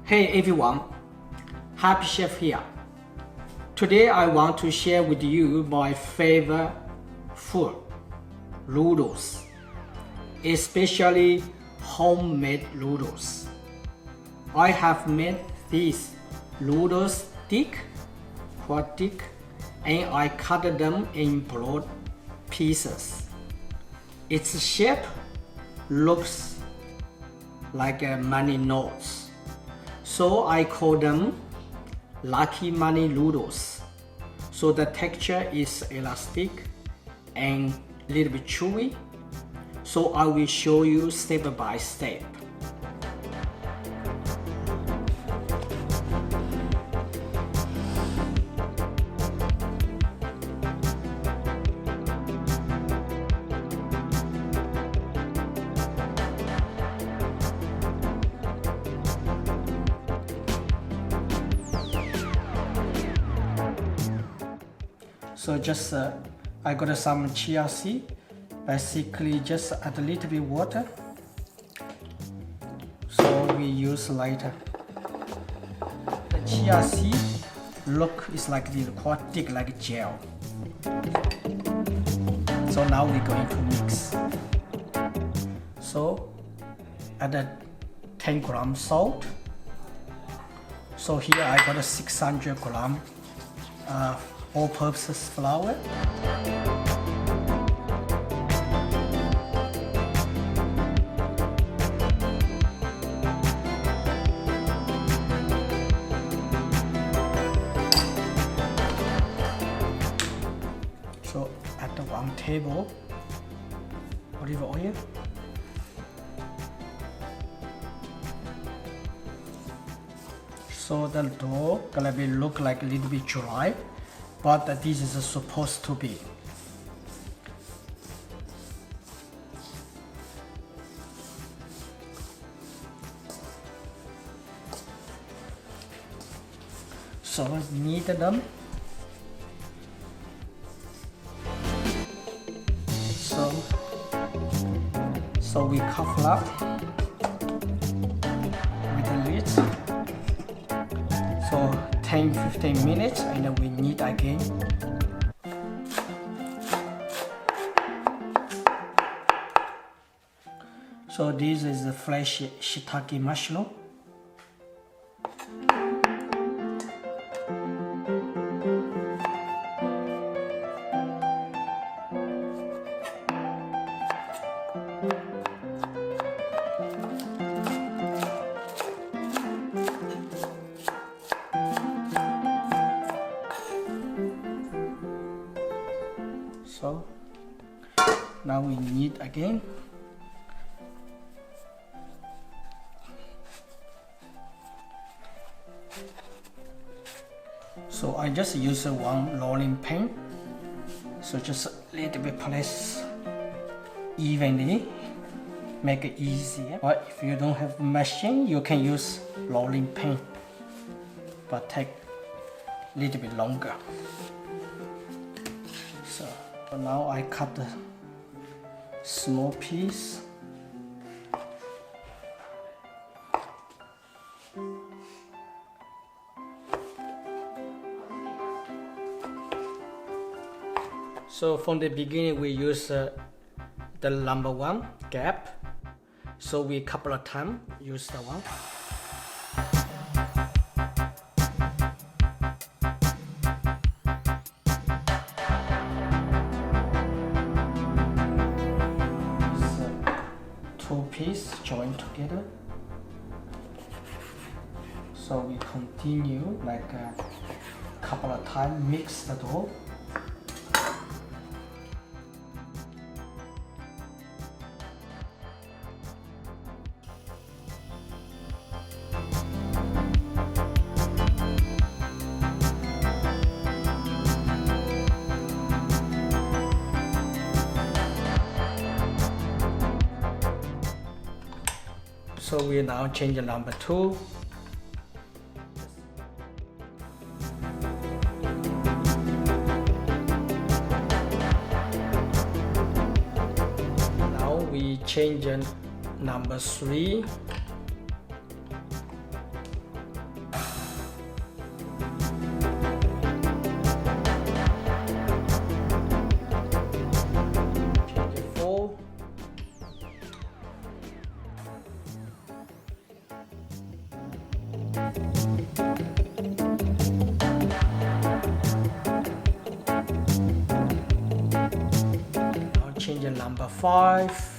Hey everyone, Happy Chef here. Today I want to share with you my favorite food, noodles, especially homemade noodles. I have made these noodles quite thick, and I cut them in broad pieces. Its shape looks like a money notes. So I call them Lucky Money Noodles. So the texture is elastic and a little bit chewy. So I will show you step by step. So just I got some chia seed. Basically just add a little bit water. So we use lighter. The chia seed is like this, quite thick like gel. So now we're going to mix. So add 10 gram salt. So here I got a 600 gram all-purpose flour. So add 1 table olive oil. So the dough gonna be look like a little bit dry, but this is supposed to be. So knead them. So we cover up with the lid. So 10-15 minutes, and then we knead again. So this is the fresh shiitake mushroom. So now we knead again. So I just use one rolling pin. So just a little bit place evenly, make it easier. But if you don't have machine, you can use rolling pin, but take a little bit longer. So now I cut the small piece. So from the beginning we use the number 1 gap. So we couple of times use the one. Two pieces joined together. So we continue like a couple of times, mix the dough. So we now change the number 2. Now we change the number 3. Number 5.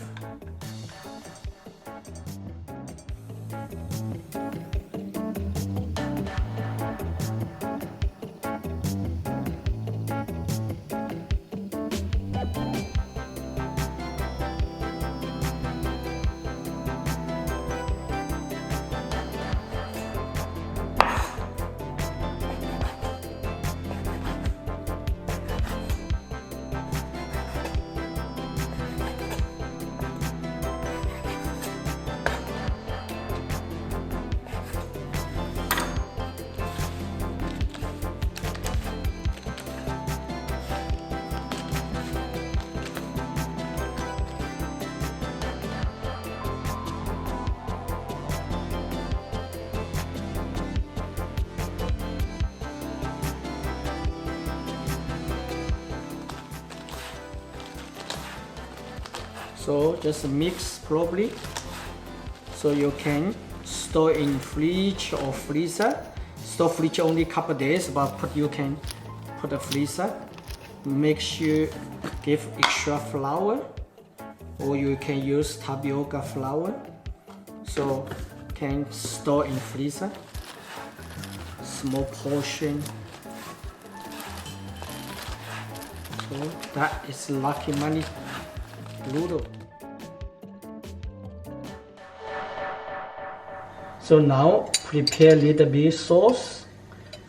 So just mix properly, so you can store in fridge or freezer. Store fridge only couple days, but you can put a freezer. Make sure give extra flour, or you can use tapioca flour. So can store in freezer. Small portion. So that is Lucky Money Noodle. So now prepare a little bit sauce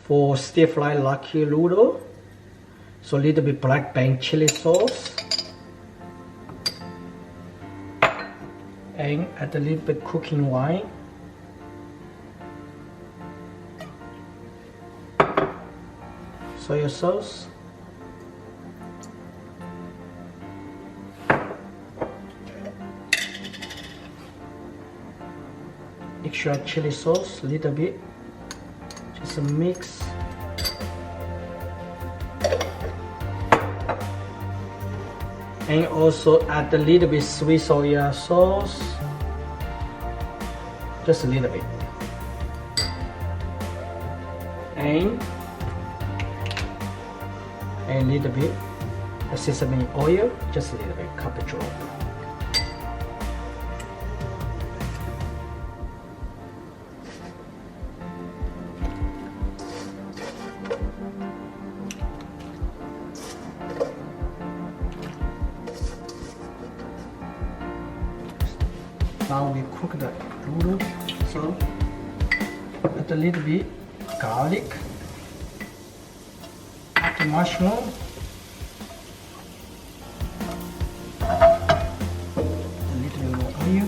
for stir fry Lucky Noodle. So a little bit black bean chili sauce, and add a little bit cooking wine, soy sauce, extra chili sauce, little bit, just mix. And also add a little bit sweet soy sauce, just a little bit, and a little bit of sesame oil, just a little bit, couple drop. Now we cook the noodle, so add a little bit garlic, add the mushroom, a little bit more oil,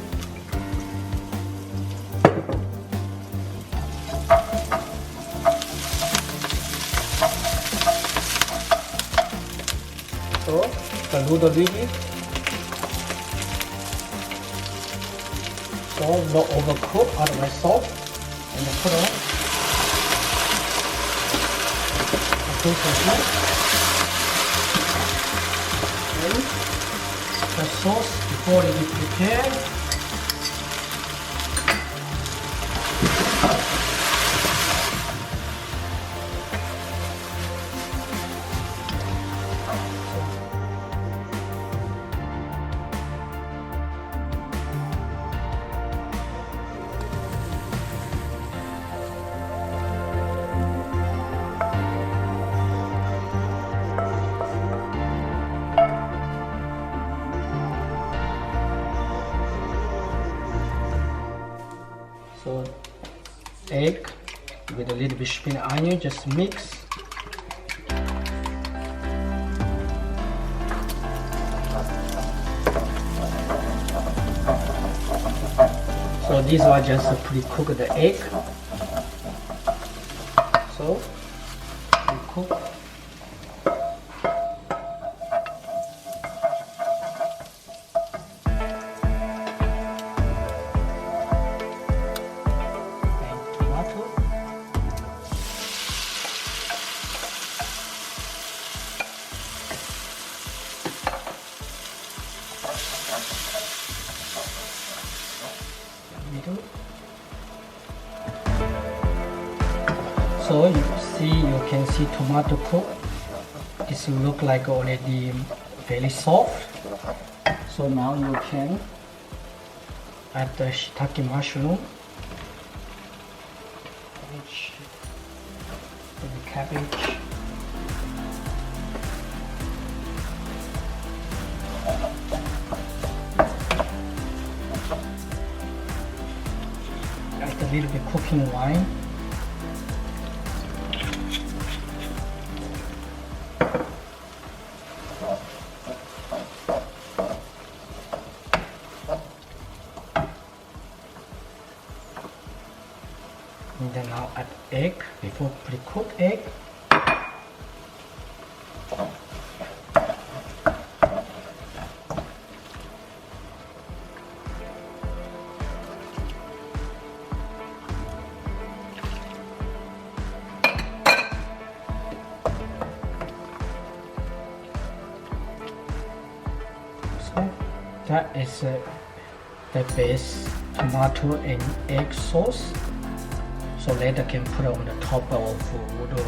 so the noodle ready. So not overcooked, otherwise soft, and then put on a pinch of salt, and the sauce before it is prepared. So egg with a little bit spring onion, just mix. So this one just pre-cook the egg. So pre-cook. So you can see tomato cook. It look like already very soft. So now you can add the shiitake mushroom, the cabbage, add a little bit cooking wine. And then I'll add egg before pre-cooked egg. So that is the base tomato and egg sauce. So later can put on the top of noodle,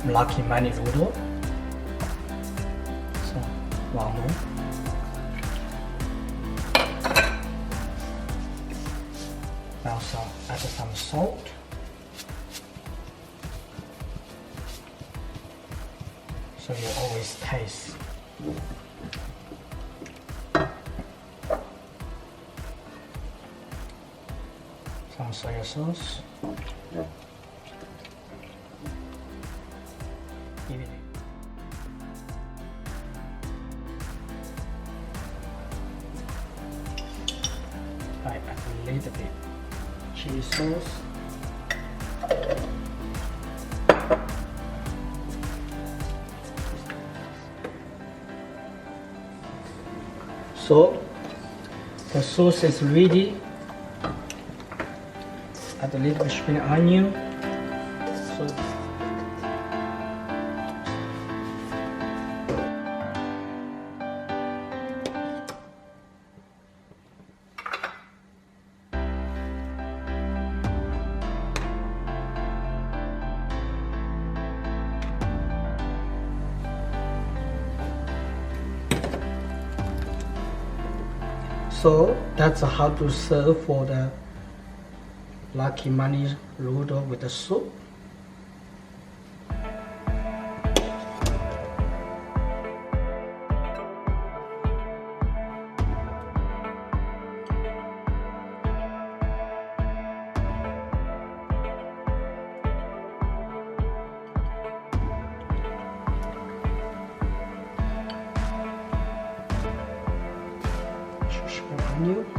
Lucky Money noodle. So one more. Now add some salt. So you always taste. Some soy sauce. I add a little bit chili sauce. So the sauce is ready. Add a little bit spring onion. So that's how to serve for the Lucky Money noodle with the soup. Onion.